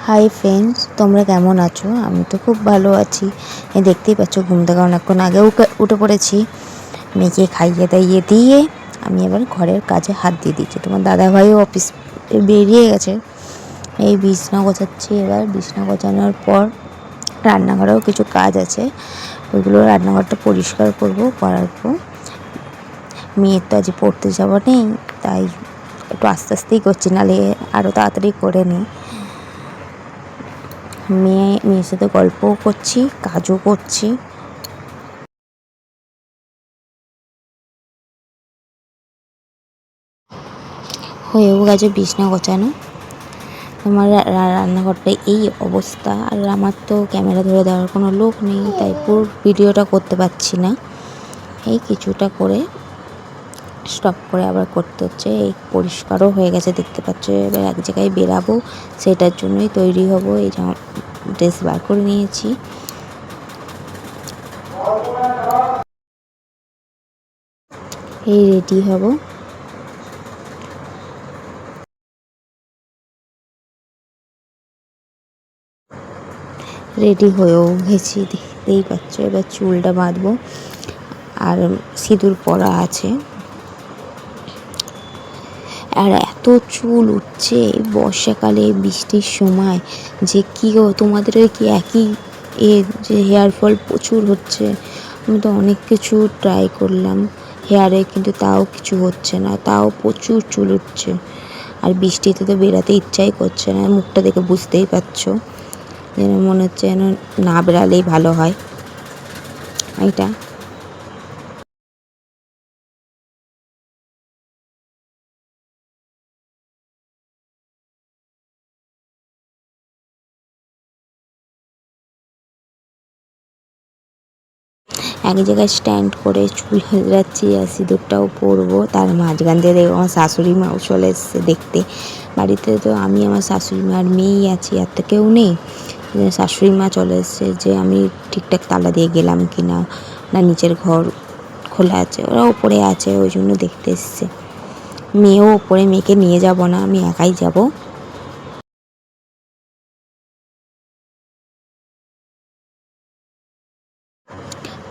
Hi friends, তোমরা কেমন আছো? আমি তো খুব ভালো আছি। দেখতেই পাচ্ছ ঘুম থেকে অনেকক্ষণ আগে উঠে পড়েছি। মেয়েকে খাইয়ে দাইয়ে দিয়ে আমি এবার ঘরের কাজে হাত দিয়ে দিচ্ছি। তোমার দাদাভাইও অফিস বেরিয়ে গেছে। এই বিছনা গোছাচ্ছি। এবার বিছনা গোছানোর পর রান্নাঘরেও কিছু কাজ আছে, ওইগুলো রান্নাঘরটা পরিষ্কার করার পর মেয়ের তো আজ পড়তে যাওয়া নেই, তাই একটু আস্তে আস্তেই করছি, নাহলে আরও তাড়াতাড়ি করে নিই। মেয়ের সাথে গল্পও করছি, কাজও করছি। হয়েও গেছে বিছনা গোছানো। আমার রান্নাঘরটা এই অবস্থা, আর আমার তো ক্যামেরা ধরে দেওয়ার কোনো লোক নেই, তাই পুরো ভিডিওটা করতে পারছি না। এই কিছুটা করে স্টপ করে আবার করতে হচ্ছে। এই পরিষ্কারও হয়ে গেছে দেখতে পাচ্ছ। এবার এক জায়গায় বেরাবো, সেটার জন্যই তৈরি হব। এই ড্রেস বার করে নিয়েছি। এই রেডি হব। রেডি হয়েও গেছি, দেখতেই পাচ্ছ। এবার চুলটা বাঁধবো, আর সিঁদুর পরা আছে। আর এত চুল উঠছে বর্ষাকালে, বৃষ্টির সময়, যে কী গো, তোমাদের কি একই যে হেয়ার ফল প্রচুর হচ্ছে? আমি তো অনেক কিছু ট্রাই করলাম হেয়ারে, কিন্তু তাও কিছু হচ্ছে না, তাও প্রচুর চুল উঠছে। আর বৃষ্টিতে তো বেরাতে ইচ্ছাই করছে না, মুখটা দেখে বুঝতেই পারছো। যেন মনে হচ্ছে যেন না বেরালেই ভালো হয়। এটা এক জায়গায় স্ট্যান্ড করে চুল হেলাচ্ছি, আর সিঁদুরটাও পরবো। তার মাঝখান দিয়ে দেখবো আমার শাশুড়ি মাও চলে এসছে দেখতে। বাড়িতে তো আমি, আমার শাশুড়ি মা আর মেয়েই আছি, আর তো কেউ নেই। শাশুড়ি মা চলে এসছে যে আমি ঠিকঠাক তালা দিয়ে গেলাম কি না, না নিচের ঘর খোলা আছে। ওরা ওপরে আছে, ওই জন্য দেখতে এসছে। মেয়েও ওপরে, মেয়েকে নিয়ে যাব না, আমি একাই যাব।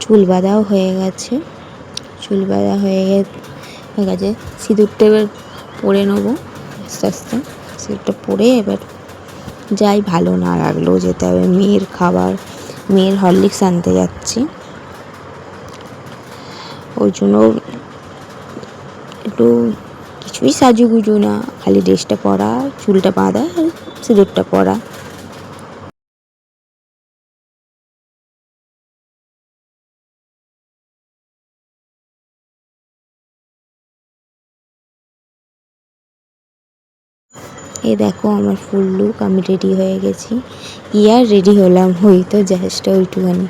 চুল বাঁধাও হয়ে গেছে। চুল বাঁধা হয়ে গেছে। সিঁদুরটা এবার পরে নেবো আস্তে আস্তে। সিঁদুরটা পরে এবার যাই, ভালো না লাগলেও যেতে হবে। মেয়ের খাবার, মেয়ের হরলিক্স আনতে যাচ্ছি, ওই জন্য একটু কিছুই সাজুগুজু না, খালি ড্রেসটা পরা, চুলটা বাঁধা, আর সিঁদুরটা পরা। এই দেখো আমার ফুল লুক, আমি রেডি হয়ে গেছি। আর রেডি হলাম, ওই তো জাস্ট ওইটুখানি।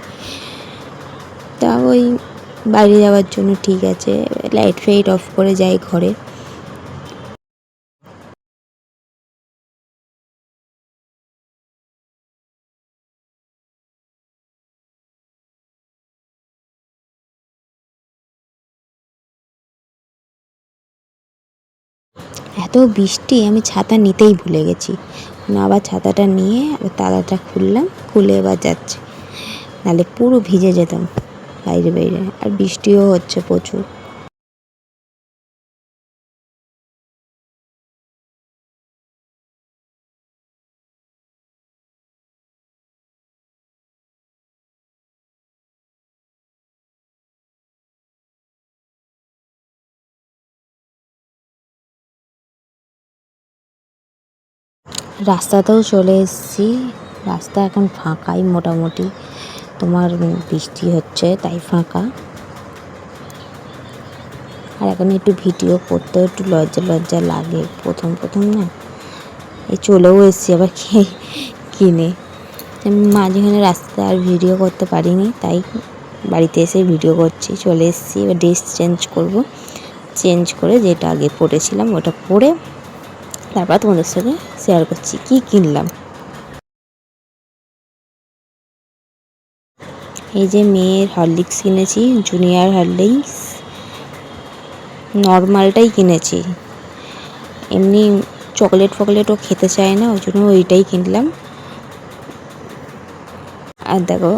তা ওই বাইরে যাওয়ার জন্য ঠিক আছে। লাইট ফাইট অফ করে যাই ঘরে। এত বৃষ্টি, আমি ছাতা নিতেই ভুলে গেছি। আবার ছাতাটা নিয়ে আবার তালাটা খুললাম, খুলে এবার যাচ্ছি, নাহলে পুরো ভিজে যেতাম বাইরে বাইরে। আর বৃষ্টিও হচ্ছে প্রচুর। রাস্তাতেও চলে এসেছি। রাস্তা এখন ফাঁকাই মোটামুটি, তোমার বৃষ্টি হচ্ছে তাই ফাঁকা। আর এখন একটু ভিডিও করতেও একটু লজ্জা লজ্জা লাগে, প্রথম প্রথম না। এই চলেও এসেছি আবার কিনে। মাঝখানে রাস্তায় আর ভিডিও করতে পারিনি, তাই বাড়িতে এসে ভিডিও করছি। চলে এসেছি, এবার ড্রেস চেঞ্জ করব। চেঞ্জ করে যেটা আগে পরেছিলাম ওটা পরে তারপর তোমাদের সাথে শেয়ার করছি কি কিনলাম। এই যে মেয়ের হরলিক্স কিনেছি, জুনিয়র হরলিক্স, নর্মালটাই কিনেছি। এমনি চকলেট ফকলেটও খেতে চায় না, ওই জন্য ওইটাই কিনলাম। আর দেখো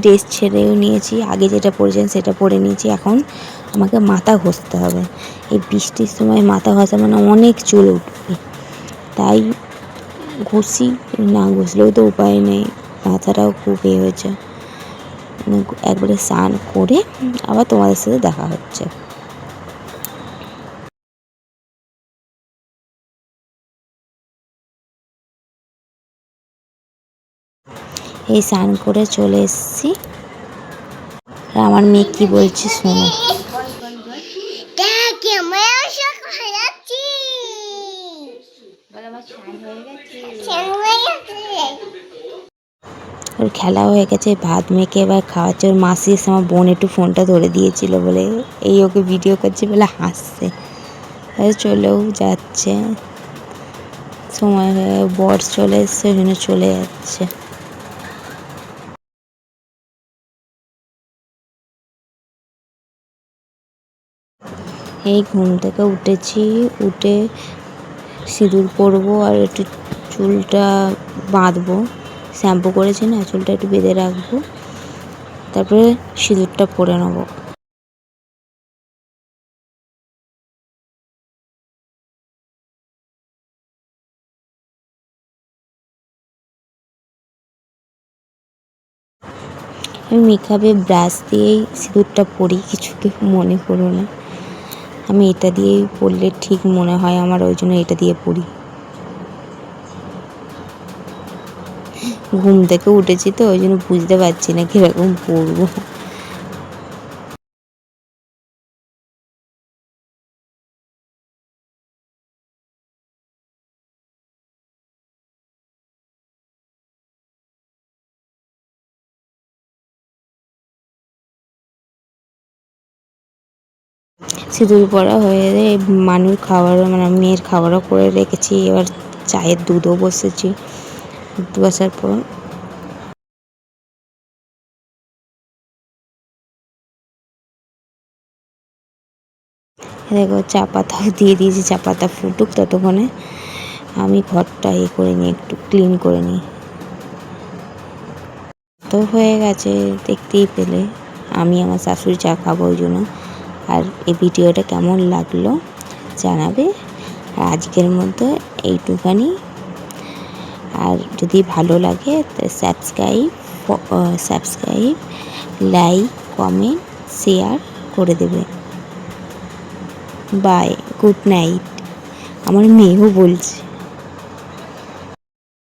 ড্রেস ছেড়েও নিয়েছি, আগে যেটা পরেছেন সেটা পরে নিয়েছি। এখন আমাকে মাথা ঘষতে হবে। এই বৃষ্টির সময় মাথা ঘষা মানে অনেক চুল উঠবে, তাই ঘষি। না ঘষলেও তো উপায় নেই, মাথাটাও খুব হয়েছে। একবারে স্নান করে আবার তোমাদের সাথে দেখা হচ্ছে। এই স্নান করে চলে এসেছি। আর আমার মেয়ে কি বলছে শোনো। ওর খেলা হয়ে গেছে, ভাত মেখে এবার খাওয়াচ্ছে। ওর মাসি এসে আমার বোন একটু ফোনটা ধরে দিয়েছিল বলে এই ওকে ভিডিও করছে বলে হাসছে। চলেও যাচ্ছে, সময় হয়ে বর চলে এসছে, ওই জন্য চলে যাচ্ছে। এই ঘুম থেকে উঠেছি, উঠে সিঁদুর পরবো আর একটু চুলটা বাঁধবো। শ্যাম্পু করেছি না, চুলটা একটু বেঁধে রাখবো, তারপরে সিঁদুরটা পরে নেবো। আমি মেকআপে ব্রাশ দিয়েই সিঁদুরটা পরি, কিছু কেউ মনে করো না। আমি এটা দিয়েই পরলে ঠিক মনে হয় আমার, ওই জন্য এটা দিয়ে পরি। ঘুম থেকে উঠেছি তো ওই জন্য বুঝতে পারছি না কীরকম পরবো। সিঁদুর পরা হয়ে মানুষ খাবারও মানে মেয়ের খাবারও করে রেখেছি। এবার চায়ের দুধও বসেছি, দুধ বসার পর দেখো চা পাতাও দিয়ে দিয়েছি। চা পাতা ফুটুক ততক্ষণে আমি ঘরটা করে নিই, একটু ক্লিন করে নিই। তো হয়ে গেছে দেখতেই পেলে, আমি আমার শাশুড়ি চা খাবো ওই জন্য। আর এই ভিডিওটা কেমন লাগলো জানাবে। আর আজকের মতো এইটুখানি। আর যদি ভালো লাগে সাবস্ক্রাইব, লাইক, কমেন্ট, শেয়ার করে দেবে। Bye, good night. আমার মেয়েও বলছে।